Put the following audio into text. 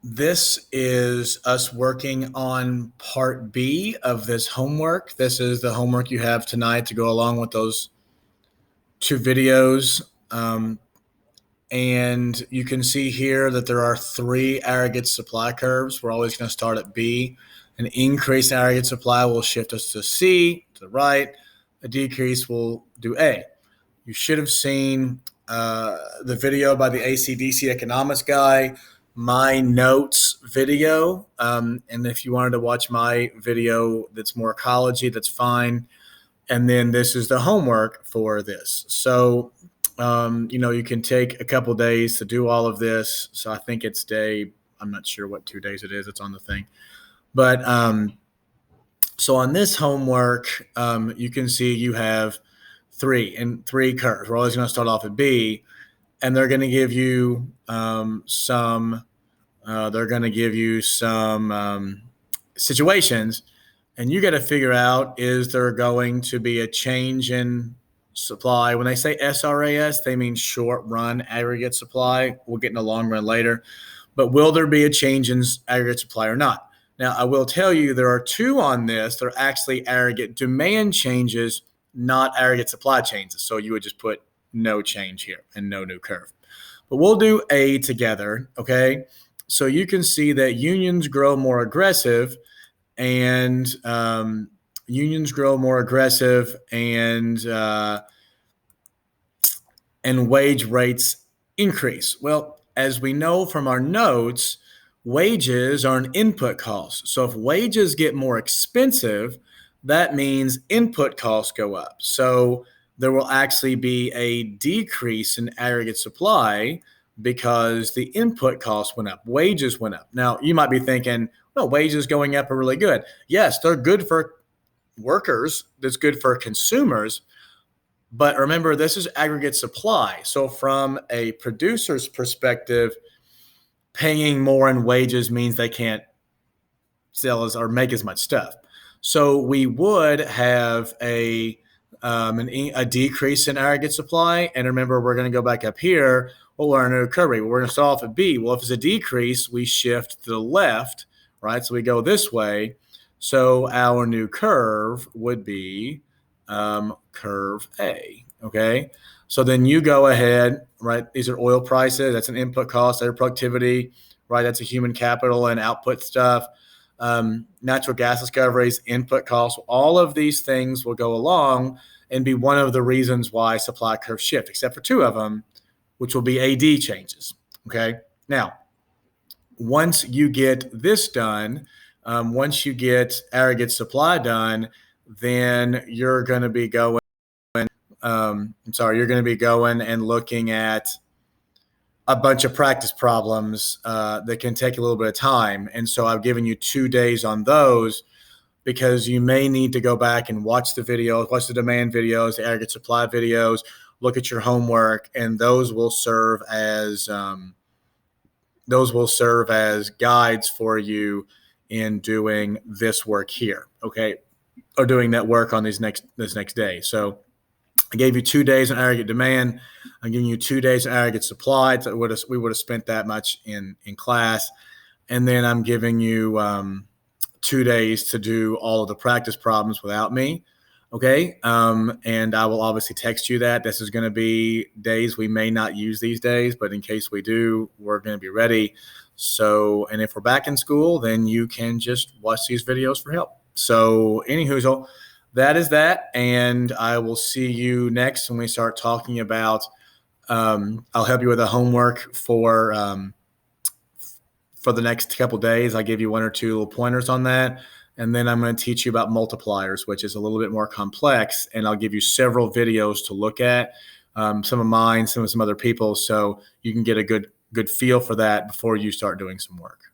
This is us working on part B of this homework. This is the homework you have tonight to go along with those two videos. And you can see here that there are three aggregate supply curves. We're always going to start at B. An increase in aggregate supply will shift us to C, to the right. A decrease will do A. You should have seen the video by the AC/DC economics guy, my notes video. And if you wanted to watch my video that's more ecology, that's fine. And then this is the homework for this. So, you can take a couple days to do all of this. So I think it's I'm not sure what 2 days it is. It's on the thing. But so on this homework, you can see you have three curves. We're always going to start off at B, and they're going to give you some situations, and you got to figure out, is there going to be a change in supply? When they say SRAS, they mean short run aggregate supply. We'll get in the long run later, but will there be a change in aggregate supply or not? Now, I will tell you there are two on this. They're actually aggregate demand changes, not aggregate supply changes. So you would just put no change here and no new curve. But we'll do A together, okay? So you can see that unions grow more aggressive and wage rates increase. Well, as we know from our notes, wages are an input cost. So if wages get more expensive, that means input costs go up. So there will actually be a decrease in aggregate supply because the input costs went up, wages went up. Now, you might be thinking, well, wages going up are really good. Yes, they're good for workers. That's good for consumers. But remember, this is aggregate supply. So from a producer's perspective, paying more in wages means they can't sell or make as much stuff. So we would have a decrease in aggregate supply. And remember, we're going to go back up here. What will our new curve be? We're going to start off at B. Well, if it's a decrease, we shift to the left, right? So we go this way. So our new curve would be curve A, okay? So then you go ahead, right? These are oil prices. That's an input cost. Their productivity, right? That's a human capital and output stuff. Natural gas discoveries, input costs. All of these things will go along and be one of the reasons why supply curves shift, except for two of them, which will be AD changes, okay? Now, once you get this done, once you get aggregate supply done, then you're going to be going and looking at a bunch of practice problems that can take a little bit of time. And so I've given you 2 days on those because you may need to go back and watch the videos, watch the demand videos, the aggregate supply videos, look at your homework, and those will serve as guides for you in doing this work here, okay, or doing that work on this next day. So I gave you 2 days on aggregate demand. I'm giving you 2 days on aggregate supply. We would have spent that much in class. And then I'm giving you 2 days to do all of the practice problems without me. Okay. And I will obviously text you that. This is going to be days we may not use these days, but in case we do, we're going to be ready. So, and if we're back in school, then you can just watch these videos for help. So anywho, that is that. And I will see you next when we start talking about, I'll help you with the homework for the next couple days. I'll give you 1 or 2 little pointers on that. And then I'm going to teach you about multipliers, which is a little bit more complex. And I'll give you several videos to look at, some of mine, some of some other people, so you can get a good feel for that before you start doing some work.